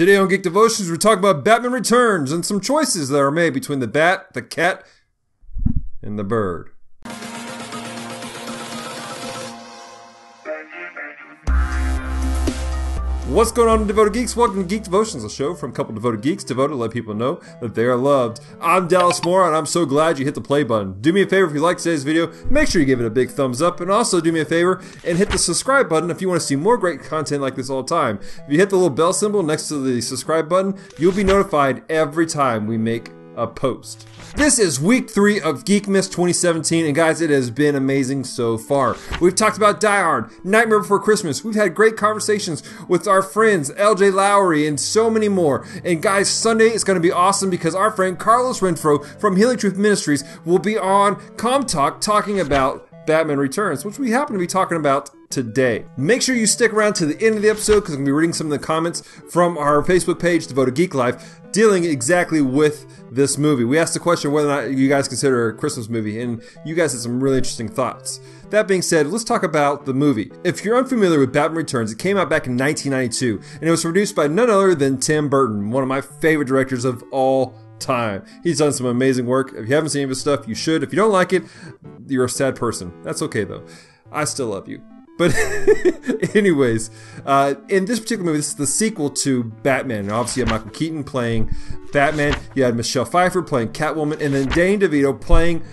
Today on Geek Devotions, we're talking about Batman Returns and some choices that are made between the bat, the cat, and the bird. What's going on, Devoted Geeks? Welcome to Geek Devotions, a show from a couple devoted geeks devoted to let people know that they are loved. I'm Dallas Moore, and I'm so glad you hit the play button. Do me a favor if you like today's video, make sure you give it a big thumbs up, and also do me a favor and hit the subscribe button if you want to see more great content like this all the time. If you hit the little bell symbol next to the subscribe button, you'll be notified every time we make a post. This is week 3 of Geekmas 2017, and guys, it has been amazing so far. We've talked about Die Hard, Nightmare Before Christmas. We've had great conversations with our friends LJ Lowry and so many more. And guys, Sunday is going to be awesome because our friend Carlos Renfro from Healing Truth Ministries will be on Comm Talk talking about Batman Returns, which we happen to be talking about today. Make sure you stick around to the end of the episode because I'm going to be reading some of the comments from our Facebook page, Devoted Geek Life, dealing exactly with this movie. We asked the question whether or not you guys consider it a Christmas movie, and you guys had some really interesting thoughts. That being said, let's talk about the movie. If you're unfamiliar with Batman Returns, it came out back in 1992, and it was produced by none other than Tim Burton, one of my favorite directors of all time. He's done some amazing work. If you haven't seen any of his stuff, you should. If you don't like it, you're a sad person. That's okay though. I still love you. But anyways, in this particular movie, this is the sequel to Batman. And obviously you had Michael Keaton playing Batman, you had Michelle Pfeiffer playing Catwoman, and then Danny DeVito playing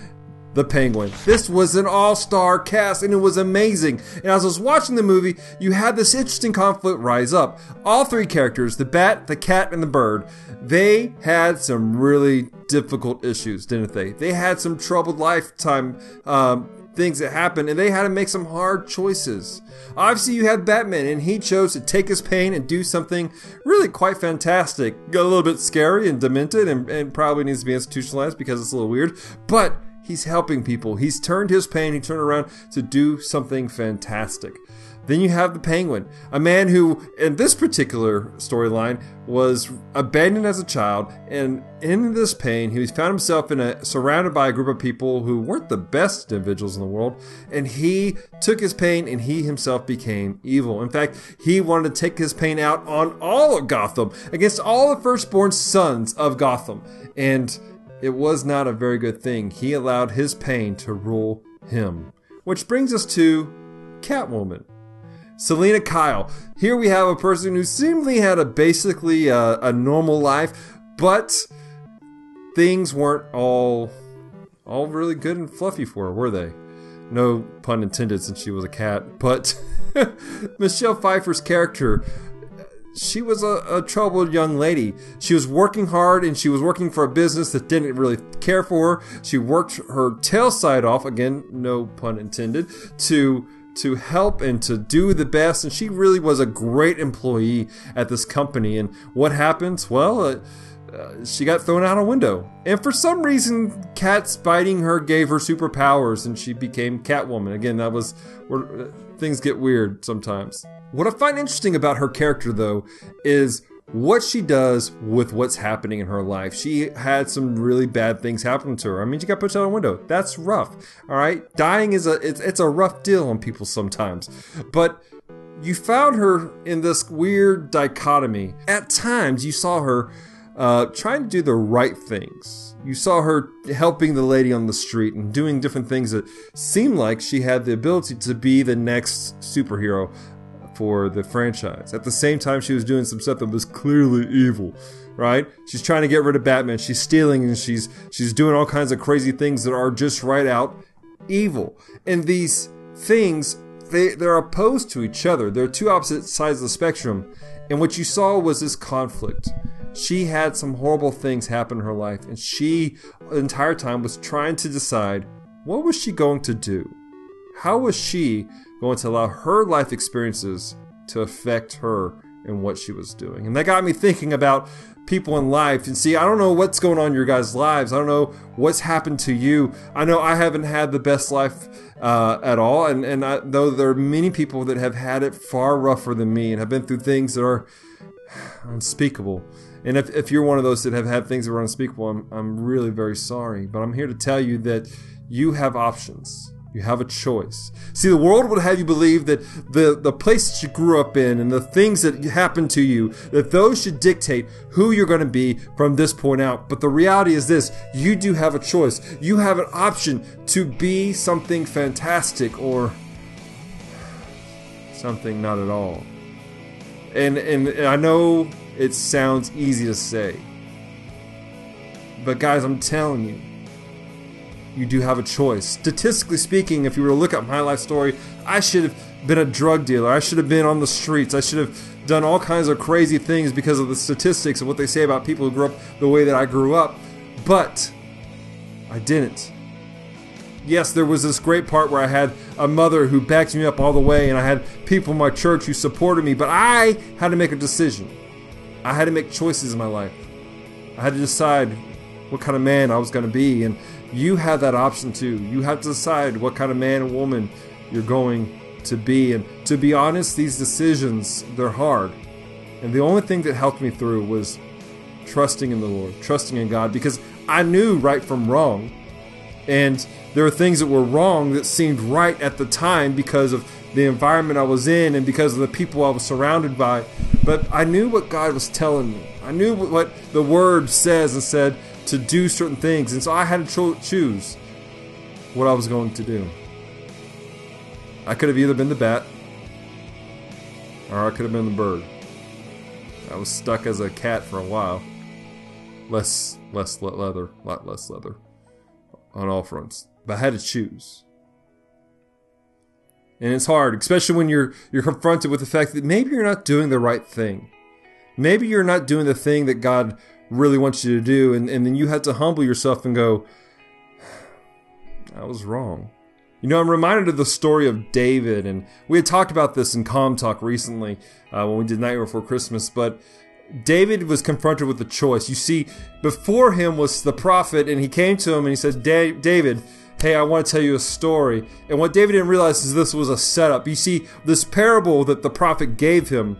the Penguin. This was an all-star cast, and it was amazing. And as I was watching the movie, you had this interesting conflict rise up. All three characters, the bat, the cat, and the bird, they had some really difficult issues, didn't they? They had some troubled lifetime things that happened, and they had to make some hard choices. Obviously, you have Batman, and he chose to take his pain and do something really quite fantastic. Got a little bit scary and demented, and probably needs to be institutionalized because it's a little weird, but he's helping people. He's turned his pain, he turned around to do something fantastic. Then you have the Penguin, a man who, in this particular storyline, was abandoned as a child, and in this pain, he found himself surrounded by a group of people who weren't the best individuals in the world, and he took his pain and he himself became evil. In fact, he wanted to take his pain out on all of Gotham, against all the firstborn sons of Gotham, and it was not a very good thing. He allowed his pain to rule him. Which brings us to Catwoman. Selina Kyle. Here we have a person who seemingly had basically a normal life, but things weren't all really good and fluffy for her, were they? No pun intended since she was a cat, but Michelle Pfeiffer's character, she was a troubled young lady. She was working hard, and she was working for a business that didn't really care for her. She worked her tail side off, again, no pun intended, to help and to do the best, and she really was a great employee at this company. And what happens? Well, she got thrown out a window, and for some reason cats biting her gave her superpowers, and she became Catwoman. Again, that was where things get weird sometimes. What I find interesting about her character, though, is what she does with what's happening in her life. She had some really bad things happen to her. I mean, she got pushed out a window. That's rough. All right, dying is it's a rough deal on people sometimes. But you found her in this weird dichotomy. At times, you saw her trying to do the right things. You saw her helping the lady on the street and doing different things that seemed like she had the ability to be the next superhero for the franchise. At the same time, she was doing some stuff that was clearly evil, right? She's trying to get rid of Batman. She's stealing, and she's doing all kinds of crazy things that are just right out evil. And these things, they're opposed to each other. They're two opposite sides of the spectrum. And what you saw was this conflict. She had some horrible things happen in her life, and she, the entire time, was trying to decide, what was she going to do? How was she going to allow her life experiences to affect her and what she was doing? And that got me thinking about people in life. And see, I don't know what's going on in your guys' lives. I don't know what's happened to you. I know I haven't had the best life at all. And I know there are many people that have had it far rougher than me and have been through things that are unspeakable. And if you're one of those that have had things that are unspeakable, I'm really very sorry. But I'm here to tell you that you have options. You have a choice. See, the world would have you believe that the place that you grew up in and the things that happened to you, that those should dictate who you're going to be from this point out. But the reality is this: you do have a choice. You have an option to be something fantastic or something not at all. And I know it sounds easy to say, but guys, I'm telling you, you do have a choice. Statistically speaking, if you were to look at my life story, I should have been a drug dealer. I should have been on the streets. I should have done all kinds of crazy things because of the statistics of what they say about people who grew up the way that I grew up. But I didn't. Yes, there was this great part where I had a mother who backed me up all the way, and I had people in my church who supported me, but I had to make a decision. I had to make choices in my life. I had to decide what kind of man I was going to be, and you have that option too. You have to decide what kind of man and woman you're going to be. And to be honest, these decisions, they're hard. And the only thing that helped me through was trusting in the Lord, trusting in God, because I knew right from wrong. And there were things that were wrong that seemed right at the time because of the environment I was in and because of the people I was surrounded by. But I knew what God was telling me. I knew what the Word says and said to do certain things, and so I had to choose what I was going to do. I could have either been the bat or I could have been the bird. I was stuck as a cat for a while. Less leather, a lot less leather on all fronts. But I had to choose. And it's hard, especially when you're confronted with the fact that maybe you're not doing the right thing. Maybe you're not doing the thing that God really wants you to do, and then you have to humble yourself and go, I was wrong. You know, I'm reminded of the story of David, and we had talked about this in Comm Talk recently when we did Night Before Christmas, but David was confronted with a choice. You see, before him was the prophet, and he came to him and he said, David, hey, I want to tell you a story. And what David didn't realize is this was a setup. You see, this parable that the prophet gave him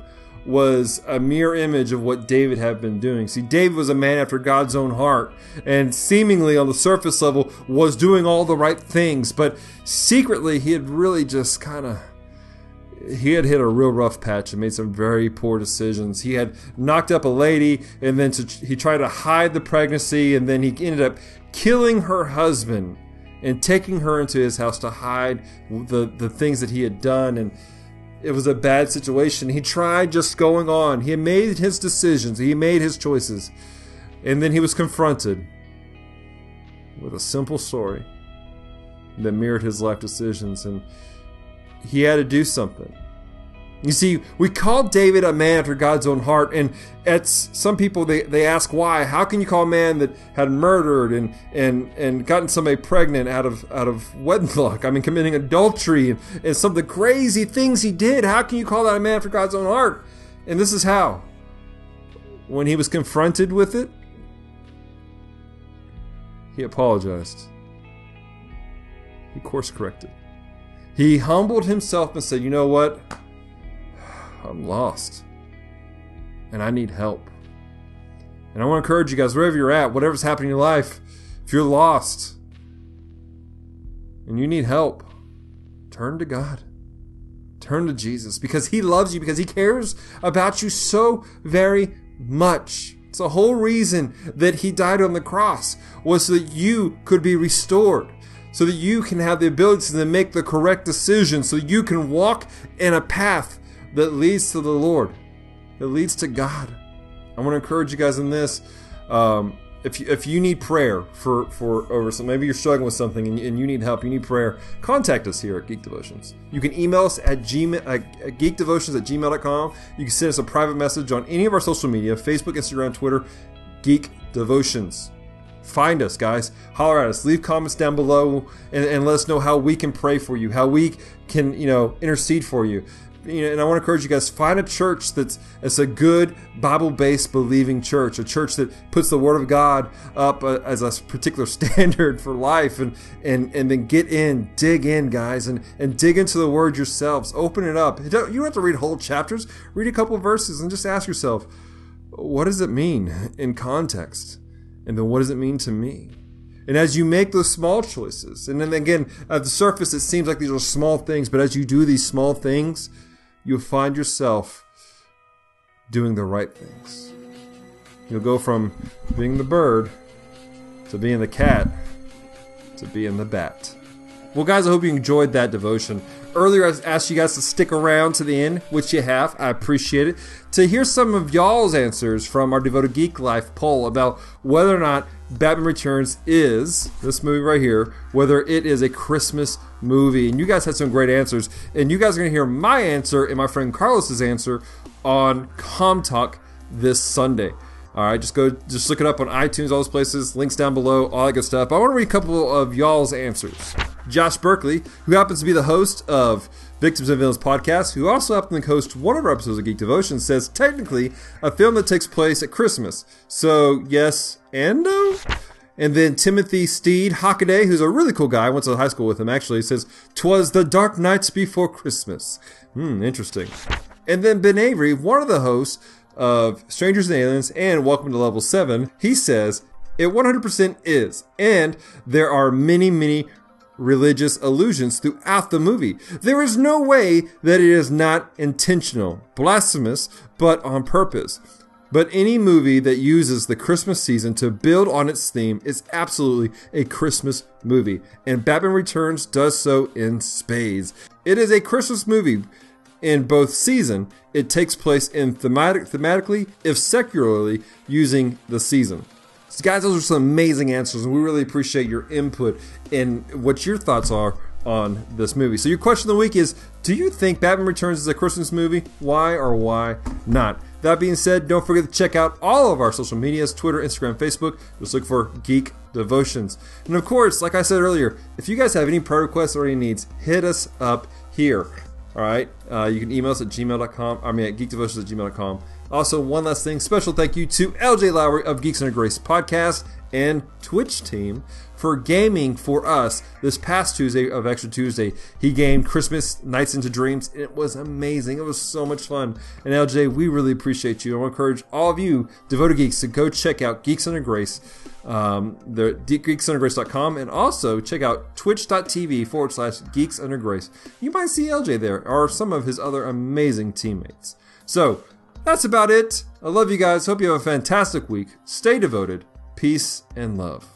was a mere image of what David had been doing. See, David was a man after God's own heart, and seemingly on the surface level was doing all the right things, but secretly he had really just he had hit a real rough patch and made some very poor decisions. He had knocked up a lady, and then he tried to hide the pregnancy, and then he ended up killing her husband and taking her into his house to hide the things that he had done. And it was a bad situation. He tried just going on. He made his decisions. He made his choices. And then he was confronted with a simple story that mirrored his life decisions. And he had to do something. You see, we call David a man after God's own heart, and some people they ask why. How can you call a man that had murdered and gotten somebody pregnant out of wedlock? I mean, committing adultery and some of the crazy things he did. How can you call that a man after God's own heart? And this is how. When he was confronted with it, he apologized. He course corrected. He humbled himself and said, you know what? I'm lost. And I need help. And I want to encourage you guys, wherever you're at, whatever's happening in your life, if you're lost and you need help, turn to God. Turn to Jesus, because He loves you, because He cares about you so very much. It's the whole reason that He died on the cross, was so that you could be restored, so that you can have the ability to make the correct decision, so you can walk in a path that leads to the Lord, that leads to God. I want to encourage you guys in this. If you need prayer for over something, maybe you're struggling with something and you need help, you need prayer, contact us here at Geek Devotions. You can email us at geekdevotions@gmail.com. You can send us a private message on any of our social media, Facebook, Instagram, Twitter, Geek Devotions. Find us, guys. Holler at us. Leave comments down below and let us know how we can pray for you, how we can, intercede for you. And I want to encourage you guys, find a church that's a good Bible-based believing church, a church that puts the Word of God up as a particular standard for life, and then dig in, guys, and dig into the Word yourselves. Open it up. You don't have to read whole chapters. Read a couple of verses and just ask yourself, what does it mean in context? And then what does it mean to me? And as you make those small choices, and then again, at the surface, it seems like these are small things, but as you do these small things, you'll find yourself doing the right things. You'll go from being the bird to being the cat to being the bat. Well, guys, I hope you enjoyed that devotion. Earlier, I asked you guys to stick around to the end, which you have. I appreciate it. To hear some of y'all's answers from our Devoted Geek Life poll about whether or not Batman Returns is, this movie right here, whether it is a Christmas movie. And you guys had some great answers. And you guys are going to hear my answer and my friend Carlos's answer on Comm Talk this Sunday. All right, just look it up on iTunes, all those places, links down below, all that good stuff. I want to read a couple of y'all's answers. Josh Berkeley, who happens to be the host of Victims and Villains podcast, who also happens to host one of our episodes of Geek Devotions, says, technically, a film that takes place at Christmas. So, yes and no? And then Timothy Steed Hockaday, who's a really cool guy, I went to high school with him actually, says, 'twas the dark nights before Christmas. Interesting. And then Ben Avery, one of the hosts of Strangers and Aliens and Welcome to Level 7, he says, it 100% is, and there are many, many religious allusions throughout the movie. There is no way that it is not intentional, blasphemous, but on purpose. But any movie that uses the Christmas season to build on its theme is absolutely a Christmas movie, and Batman Returns does so in spades. It is a Christmas movie. In both season, it takes place in thematically, if secularly, using the season. So guys, those are some amazing answers, and we really appreciate your input and what your thoughts are on this movie. So your question of the week is, do you think Batman Returns is a Christmas movie? Why or why not? That being said, don't forget to check out all of our social medias, Twitter, Instagram, Facebook. Just look for Geek Devotions. And of course, like I said earlier, if you guys have any prayer requests or any needs, hit us up here. All right, you can email us at gmail.com. I mean, at geekdevotions@gmail.com. Also, one last thing, special thank you to LJ Lowry of Geeks Under Grace podcast and Twitch team for gaming for us this past Tuesday of Extra Tuesday. He gamed Christmas Nights into Dreams, and it was amazing. It was so much fun. And LJ, we really appreciate you. I want to encourage all of you devoted geeks to go check out Geeks Under Grace. They're at geeksundergrace.com, and also check out twitch.tv/Geeks Under Grace. You might see LJ there or some of his other amazing teammates. So that's about it. I love you guys. Hope you have a fantastic week. Stay devoted. Peace and love.